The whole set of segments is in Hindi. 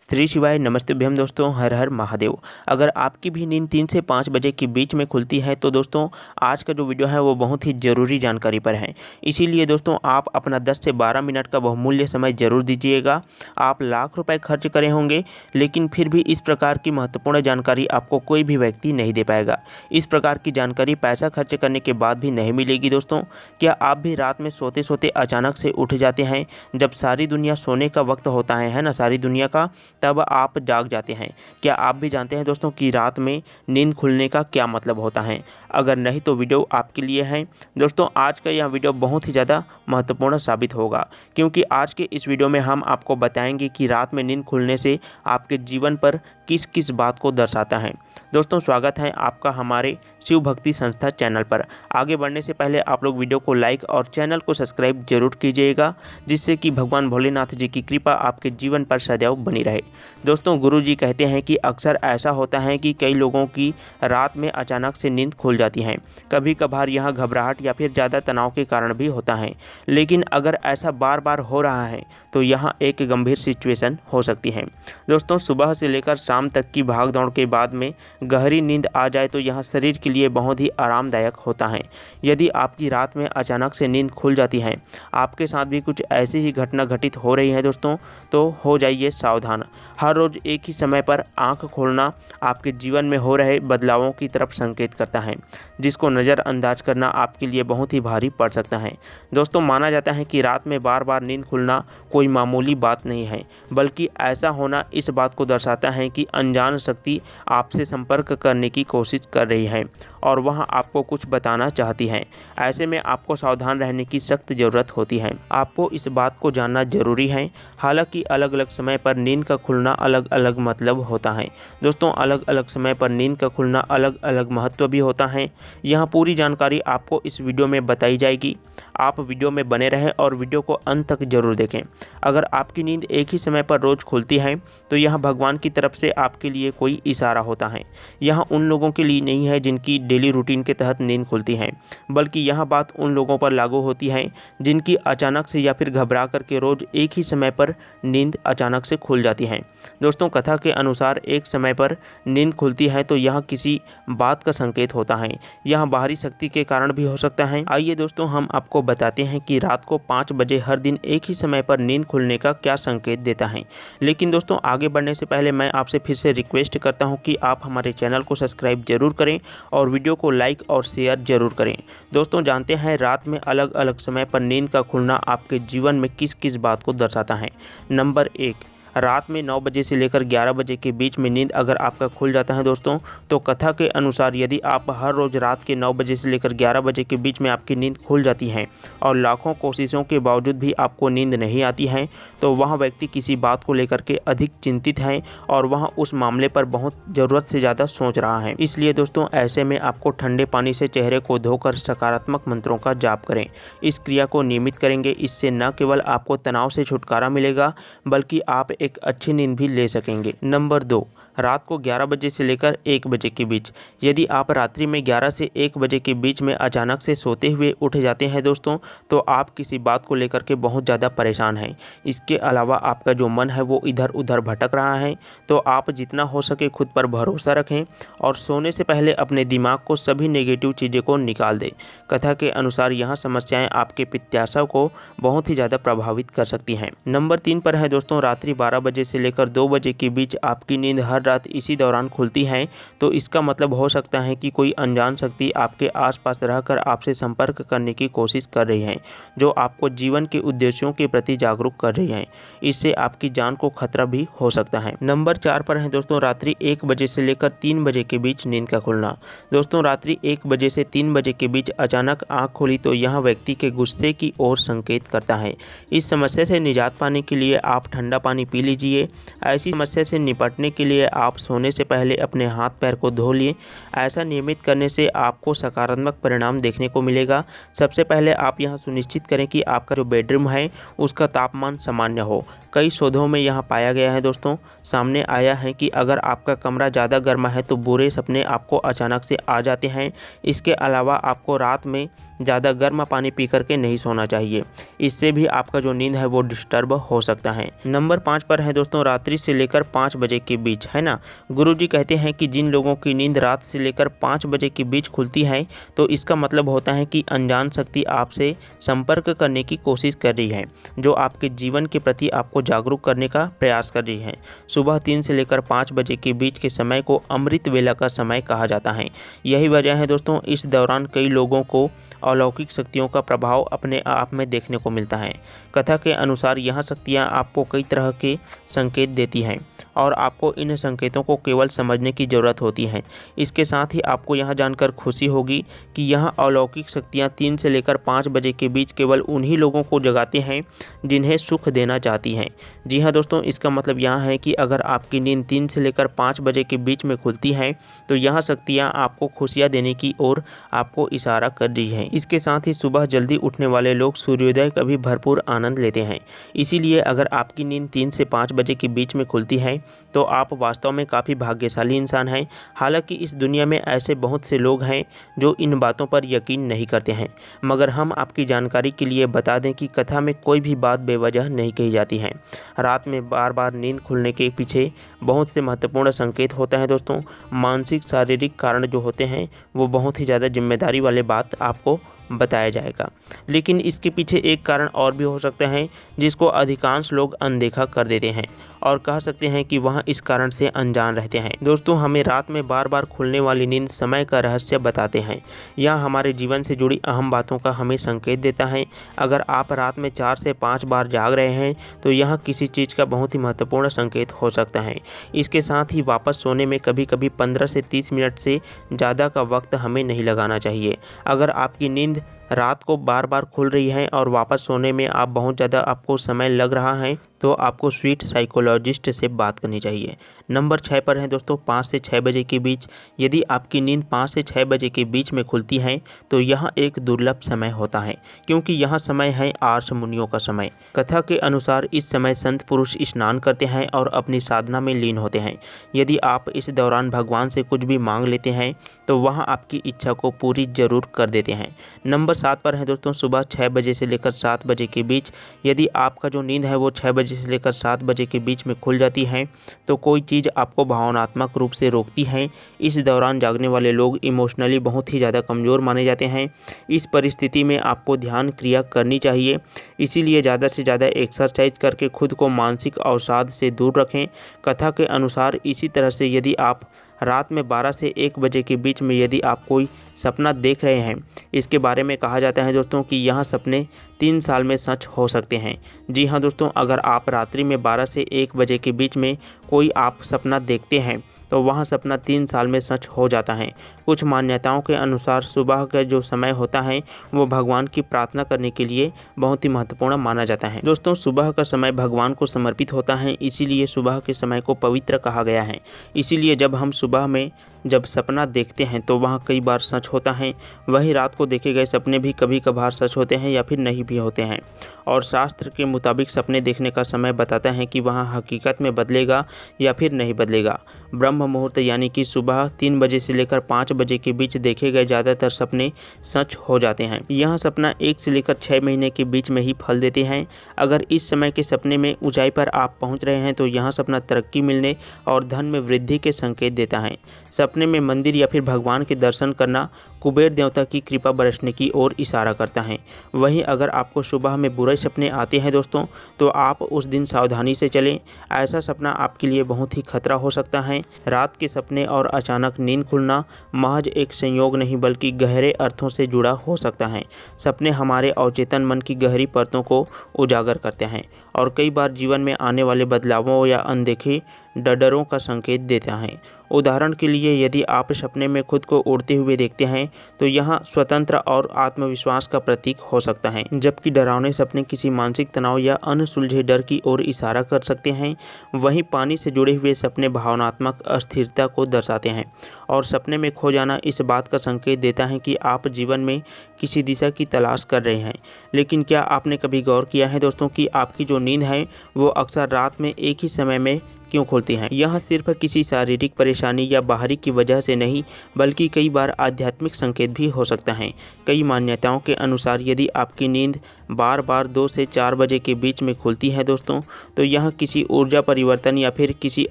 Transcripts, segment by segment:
श्री शिवाय नमस्तेभ्यम दोस्तों, हर हर महादेव। अगर आपकी भी नींद 3 से 5 बजे के बीच में खुलती है तो दोस्तों आज का जो वीडियो है वो बहुत ही ज़रूरी जानकारी पर है। इसीलिए दोस्तों आप अपना 10 से 12 मिनट का बहुमूल्य समय ज़रूर दीजिएगा। आप लाख रुपए खर्च करे होंगे लेकिन फिर भी इस प्रकार की महत्वपूर्ण जानकारी आपको कोई भी व्यक्ति नहीं दे पाएगा। इस प्रकार की जानकारी पैसा खर्च करने के बाद भी नहीं मिलेगी। दोस्तों क्या आप भी रात में सोते सोते अचानक से उठ जाते हैं? जब सारी दुनिया सोने का वक्त होता है ना, सारी दुनिया का, तब आप जाग जाते हैं। क्या आप भी जानते हैं दोस्तों कि रात में नींद खुलने का क्या मतलब होता है? अगर नहीं तो वीडियो आपके लिए है। दोस्तों आज का यह वीडियो बहुत ही ज़्यादा महत्वपूर्ण साबित होगा, क्योंकि आज के इस वीडियो में हम आपको बताएंगे कि रात में नींद खुलने से आपके जीवन पर किस किस बात को दर्शाता है। दोस्तों स्वागत है आपका हमारे शिव भक्ति संस्था चैनल पर। आगे बढ़ने से पहले आप लोग वीडियो को लाइक और चैनल को सब्सक्राइब जरूर कीजिएगा, जिससे कि भगवान भोलेनाथ जी की कृपा आपके जीवन पर सदैव बनी रहे। दोस्तों गुरु जी कहते हैं कि अक्सर ऐसा होता है कि कई लोगों की रात में अचानक से नींद खुल जाती है। कभी कभार यह घबराहट या फिर ज़्यादा तनाव के कारण भी होता है, लेकिन अगर ऐसा बार बार हो रहा है तो यहाँ एक गंभीर सिचुएशन हो सकती है। दोस्तों सुबह से लेकर शाम तक की भाग दौड़ के बाद में गहरी नींद आ जाए तो यह शरीर के लिए बहुत ही आरामदायक होता है। यदि आपकी रात में अचानक से नींद खुल जाती है, आपके साथ भी कुछ ऐसी ही घटना घटित हो रही है दोस्तों, तो हो जाइए सावधान। हर रोज़ एक ही समय पर आंख खोलना आपके जीवन में हो रहे बदलावों की तरफ संकेत करता है, जिसको नज़रअंदाज करना आपके लिए बहुत ही भारी पड़ सकता है। दोस्तों माना जाता है कि रात में बार बार नींद खुलना कोई मामूली बात नहीं है, बल्कि ऐसा होना इस बात को दर्शाता है कि अनजान शक्ति आपसे संपर्क करने की कोशिश कर रही है और वह आपको कुछ बताना चाहती है। ऐसे में आपको सावधान रहने की सख्त ज़रूरत होती है। आपको इस बात को जानना जरूरी है। हालांकि अलग अलग समय पर नींद का खुलना अलग अलग मतलब होता है। दोस्तों अलग अलग समय पर नींद का खुलना अलग अलग महत्व भी होता है। यह पूरी जानकारी आपको इस वीडियो में बताई जाएगी। आप वीडियो में बने रहें और वीडियो को अंत तक जरूर देखें। अगर आपकी नींद एक ही समय पर रोज़ खुलती है तो यह भगवान की तरफ से आपके लिए कोई इशारा होता है। यह उन लोगों के लिए नहीं है जिनकी डेली रूटीन के तहत नींद खुलती है, बल्कि यह बात उन लोगों पर लागू होती है जिनकी अचानक से या फिर घबरा करके रोज़ एक ही समय पर नींद अचानक से खुल जाती है। दोस्तों कथा के अनुसार एक समय पर नींद खुलती है तो यह किसी बात का संकेत होता है। यह बाहरी शक्ति के कारण भी हो सकता है। आइए दोस्तों हम आपको बताते हैं कि रात को 5 बजे हर दिन एक ही समय पर नींद खुलने का क्या संकेत देता है। लेकिन दोस्तों आगे बढ़ने से पहले मैं आपसे फिर से रिक्वेस्ट करता हूं कि आप हमारे चैनल को सब्सक्राइब जरूर करें और वीडियो को लाइक और शेयर जरूर करें। दोस्तों जानते हैं रात में अलग अलग समय पर नींद का खुलना आपके जीवन में किस किस बात को दर्शाता है। नंबर 1, रात में 9 बजे से लेकर 11 बजे के बीच में नींद अगर आपका खुल जाता है दोस्तों, तो कथा के अनुसार यदि आप हर रोज़ रात के 9 बजे से लेकर 11 बजे के बीच में आपकी नींद खुल जाती है और लाखों कोशिशों के बावजूद भी आपको नींद नहीं आती है, तो वह व्यक्ति किसी बात को लेकर के अधिक चिंतित है और वह उस मामले पर बहुत ज़रूरत से ज़्यादा सोच रहा है। इसलिए दोस्तों ऐसे में आपको ठंडे पानी से चेहरे को धोकर सकारात्मक मंत्रों का जाप करें। इस क्रिया को नियमित करेंगे, इससे न केवल आपको तनाव से छुटकारा मिलेगा बल्कि आप एक अच्छी नींद भी ले सकेंगे। नंबर 2, रात को 11 बजे से लेकर 1 बजे के बीच। यदि आप रात्रि में 11 से 1 बजे के बीच में अचानक से सोते हुए उठ जाते हैं दोस्तों, तो आप किसी बात को लेकर के बहुत ज़्यादा परेशान हैं। इसके अलावा आपका जो मन है वो इधर उधर भटक रहा है, तो आप जितना हो सके खुद पर भरोसा रखें और सोने से पहले अपने दिमाग को सभी नेगेटिव चीज़ों को निकाल दें। कथा के अनुसार यह समस्याएँ आपके प्रत्याशा को बहुत ही ज़्यादा प्रभावित कर सकती हैं। नंबर 3 पर है दोस्तों, रात्रि 12 बजे से लेकर 2 बजे के बीच आपकी नींद हर रात इसी दौरान खुलती है, तो इसका मतलब हो सकता है कि कोई अनजान शक्ति आपके आसपास रहकर आपसे संपर्क करने की कोशिश कर रही है, जो आपको जीवन के उद्देश्यों के प्रति जागरूक कर रही है। इससे आपकी जान को खतरा भी हो सकता है। नंबर 4 पर है दोस्तों, रात्रि 1 बजे से लेकर 3 बजे के बीच नींद का खुलना। दोस्तों रात्रि 1 बजे से 3 बजे के बीच अचानक आँख खुली तो यह व्यक्ति के गुस्से की ओर संकेत करता है। इस समस्या से निजात पाने के लिए आप ठंडा पानी पी लीजिए। ऐसी समस्या से निपटने के लिए आप सोने से पहले अपने हाथ पैर को धो लिए। ऐसा नियमित करने से आपको सकारात्मक परिणाम देखने को मिलेगा। सबसे पहले आप यहां सुनिश्चित करें कि आपका जो बेडरूम है उसका तापमान सामान्य हो। कई शोधों में यहां पाया गया है दोस्तों, सामने आया है कि अगर आपका कमरा ज़्यादा गर्म है तो बुरे सपने आपको अचानक से आ जाते हैं। इसके अलावा आपको रात में ज़्यादा गर्म पानी पी करके नहीं सोना चाहिए, इससे भी आपका जो नींद है वो डिस्टर्ब हो सकता है। नंबर 5 पर है दोस्तों, रात्रि से लेकर 5 बजे के बीच, है ना। गुरुजी कहते हैं कि जिन लोगों की नींद रात से लेकर 5 बजे के बीच खुलती है तो इसका मतलब होता है कि अनजान शक्ति आपसे संपर्क करने की कोशिश कर रही है, जो आपके जीवन के प्रति आपको जागरूक करने का प्रयास कर रही है। सुबह 3 से लेकर 5 बजे के बीच के समय को अमृत वेला का समय कहा जाता है। यही वजह है दोस्तों, इस दौरान कई लोगों को अलौकिक शक्तियों का प्रभाव अपने आप में देखने को मिलता है। कथा के अनुसार यह शक्तियाँ आपको कई तरह के संकेत देती हैं और आपको इन संकेतों को केवल समझने की ज़रूरत होती है। इसके साथ ही आपको यह जानकर खुशी होगी कि यह अलौकिक शक्तियाँ 3 से लेकर 5 बजे के बीच केवल उन्हीं लोगों को जगाते हैं जिन्हें सुख देना चाहती हैं। जी हाँ दोस्तों, इसका मतलब यह है कि अगर आपकी नींद 3 से लेकर 5 बजे के बीच में खुलती है तो यह शक्तियाँ आपको खुशियाँ देने की ओर आपको इशारा कर रही हैं। इसके साथ ही सुबह जल्दी उठने वाले लोग सूर्योदय का भी भरपूर आनंद लेते हैं। इसीलिए अगर आपकी नींद 3 से 5 बजे के बीच में खुलती है तो आप वास्तव में काफ़ी भाग्यशाली इंसान हैं। हालांकि इस दुनिया में ऐसे बहुत से लोग हैं जो इन बातों पर यकीन नहीं करते हैं, मगर हम आपकी जानकारी के लिए बता दें कि कथा में कोई भी बात बेवजह नहीं कही जाती है। रात में बार बार नींद खुलने के पीछे बहुत से महत्वपूर्ण संकेत होते हैं दोस्तों। मानसिक शारीरिक कारण जो होते हैं वो बहुत ही ज़्यादा जिम्मेदारी वाले बात आपको बताया जाएगा, लेकिन इसके पीछे एक कारण और भी हो सकते हैं जिसको अधिकांश लोग अनदेखा कर देते हैं और कह सकते हैं कि वह इस कारण से अनजान रहते हैं। दोस्तों, हमें रात में बार बार खुलने वाली नींद समय का रहस्य बताते हैं। यह हमारे जीवन से जुड़ी अहम बातों का हमें संकेत देता है। अगर आप रात में 4 से 5 बार जाग रहे हैं तो यह किसी चीज़ का बहुत ही महत्वपूर्ण संकेत हो सकता है। इसके साथ ही वापस सोने में कभी कभी 15 से 30 मिनट से ज़्यादा का वक्त हमें नहीं लगाना चाहिए। अगर आपकी नींद रात को बार बार खुल रही है और वापस सोने में आप बहुत ज़्यादा आपको समय लग रहा है तो आपको स्वीट साइकोलॉजिस्ट से बात करनी चाहिए। नंबर 6 पर है दोस्तों, 5 से 6 बजे के बीच। यदि आपकी नींद 5 से 6 बजे के बीच में खुलती है तो यह एक दुर्लभ समय होता है, क्योंकि यह समय है आर्ष मुनियों का समय। कथा के अनुसार इस समय संत पुरुष स्नान करते हैं और अपनी साधना में लीन होते हैं। यदि आप इस दौरान भगवान से कुछ भी मांग लेते हैं तो वह आपकी इच्छा को पूरी जरूर कर देते हैं। नंबर 7 पर है दोस्तों, सुबह 6 बजे से लेकर 7 बजे के बीच। यदि आपका जो नींद है वो 6 बजे से लेकर 7 बजे के बीच में खुल जाती है तो कोई चीज़ आपको भावनात्मक रूप से रोकती है। इस दौरान जागने वाले लोग इमोशनली बहुत ही ज़्यादा कमज़ोर माने जाते हैं। इस परिस्थिति में आपको ध्यान क्रिया करनी चाहिए, इसीलिए ज़्यादा से ज़्यादा एक्सरसाइज करके खुद को मानसिक अवसाद से दूर रखें। कथा के अनुसार इसी तरह से यदि आप रात में 12 से 1 बजे के बीच में यदि आप कोई सपना देख रहे हैं, इसके बारे में कहा जाता है दोस्तों कि यह सपने 3 साल में सच हो सकते हैं। जी हाँ दोस्तों, अगर आप रात्रि में 12 से 1 बजे के बीच में कोई आप सपना देखते हैं तो वह सपना 3 साल में सच हो जाता है। कुछ मान्यताओं के अनुसार सुबह का जो समय होता है वो भगवान की प्रार्थना करने के लिए बहुत ही महत्वपूर्ण माना जाता है। दोस्तों, सुबह का समय भगवान को समर्पित होता है, इसीलिए सुबह के समय को पवित्र कहा गया है। इसीलिए जब हम सुबह में जब सपना देखते हैं तो वह कई बार सच होता है। वही रात को देखे गए सपने भी कभी कभार सच होते हैं या फिर नहीं भी होते हैं। और शास्त्र के मुताबिक सपने देखने का समय बताता है कि वह हकीकत में बदलेगा या फिर नहीं बदलेगा। ब्रह्म मुहूर्त यानी कि सुबह 3 बजे से लेकर 5 बजे के बीच देखे गए ज़्यादातर सपने सच हो जाते हैं। यह सपना 1 से लेकर 6 महीने के बीच में ही फल देते हैं। अगर इस समय के सपने में ऊंचाई पर आप पहुंच रहे हैं तो यह सपना तरक्की मिलने और धन में वृद्धि के संकेत देता है। सपने में मंदिर या फिर भगवान के दर्शन करना कुबेर देवता की कृपा बरसने की ओर इशारा करता है। वहीं अगर आपको सुबह में बुरे सपने आते हैं दोस्तों तो आप उस दिन सावधानी से चलें। ऐसा सपना आपके लिए बहुत ही खतरा हो सकता है। रात के सपने और अचानक नींद खुलना महज एक संयोग नहीं बल्कि गहरे अर्थों से जुड़ा हो सकता है। सपने हमारे अवचेतन मन की गहरी परतों को उजागर करते हैं और कई बार जीवन में आने वाले बदलावों या अनदेखे डरों का संकेत देता है। उदाहरण के लिए यदि आप सपने में खुद को उड़ते हुए देखते हैं तो यह स्वतंत्र और आत्मविश्वास का प्रतीक हो सकता है, जबकि डरावने सपने किसी मानसिक तनाव या अनसुलझे डर की ओर इशारा कर सकते हैं। वहीं पानी से जुड़े हुए सपने भावनात्मक अस्थिरता को दर्शाते हैं और सपने में खो जाना इस बात का संकेत देता है कि आप जीवन में किसी दिशा की तलाश कर रहे हैं। लेकिन क्या आपने कभी गौर किया है दोस्तों कि आपकी जो नींद है वो अक्सर रात में एक ही समय में क्यों खुलती हैं? यह सिर्फ किसी शारीरिक परेशानी या बाहरी की वजह से नहीं, बल्कि कई बार आध्यात्मिक संकेत भी हो सकता है। कई मान्यताओं के अनुसार यदि आपकी नींद बार बार 2 से 4 बजे के बीच में खुलती है दोस्तों, तो यह किसी ऊर्जा परिवर्तन या फिर किसी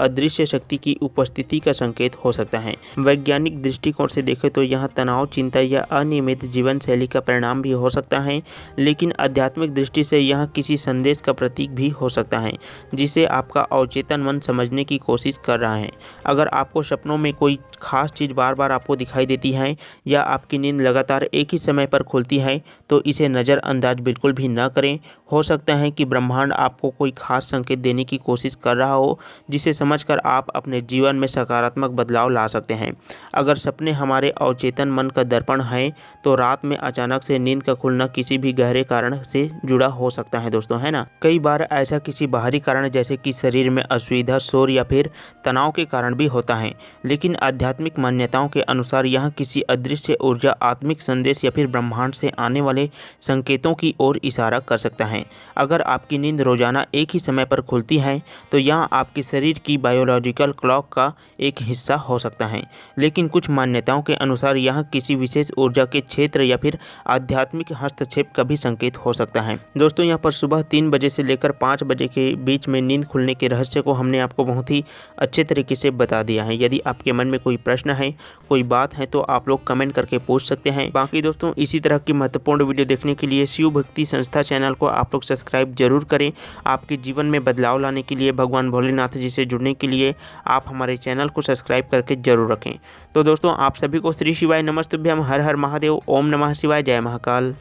अदृश्य शक्ति की उपस्थिति का संकेत हो सकता है। वैज्ञानिक दृष्टिकोण से देखें तो यह तनाव, चिंता या अनियमित जीवन शैली का परिणाम भी हो सकता है, लेकिन आध्यात्मिक दृष्टि से यह किसी संदेश का प्रतीक भी हो सकता है जिसे आपका अवचेतन मन समझने की कोशिश कर रहा है। अगर आपको सपनों में कोई खास चीज़ बार बार आपको दिखाई देती है या आपकी नींद लगातार एक ही समय पर खुलती है तो इसे नज़रअंदाज बिल्कुल भी न करें। हो सकता है कि ब्रह्मांड आपको कोई खास संकेत देने की कोशिश कर रहा हो जिसे समझकर आप अपने जीवन में सकारात्मक बदलाव ला सकते हैं। अगर सपने हमारे अवचेतन मन का दर्पण है तो रात में अचानक से नींद का खुलना किसी भी गहरे कारण से जुड़ा हो सकता है दोस्तों, है ना। कई बार ऐसा किसी बाहरी कारण जैसे कि शरीर में असुविधा, शोर या फिर तनाव के कारण भी होता है, लेकिन आध्यात्मिक मान्यताओं के अनुसार यह किसी अदृश्य ऊर्जा, आत्मिक संदेश या फिर ब्रह्मांड से आने वाले संकेतों की ओर इशारा कर सकता है। अगर आपकी नींद रोजाना एक ही समय पर खुलती है तो यह आपके शरीर की बायोलॉजिकल क्लॉक का एक हिस्सा हो सकता है, लेकिन कुछ मान्यताओं के अनुसार यह किसी विशेष ऊर्जा के क्षेत्र या फिर आध्यात्मिक हस्तक्षेप का भी संकेत हो सकता है। दोस्तों, यहाँ पर सुबह 3 बजे से लेकर 5 बजे के बीच में नींद खुलने के रहस्य को हमने आपको बहुत ही अच्छे तरीके से बता दिया है। यदि आपके मन में कोई प्रश्न है, कोई बात है, तो आप लोग कमेंट करके पूछ सकते हैं। बाकी दोस्तों, इसी तरह की महत्वपूर्ण वीडियो देखने के लिए शिव भक्ति संस्था चैनल को आप लोग सब्सक्राइब जरूर करें। आपके जीवन में बदलाव लाने के लिए, भगवान भोलेनाथ जी से जुड़ने के लिए आप हमारे चैनल को सब्सक्राइब करके जरूर रखें। तो दोस्तों, आप सभी को श्री शिवाय नमस्तुभ्यम, हर हर महादेव, ओम नमः शिवाय, जय महाकाल।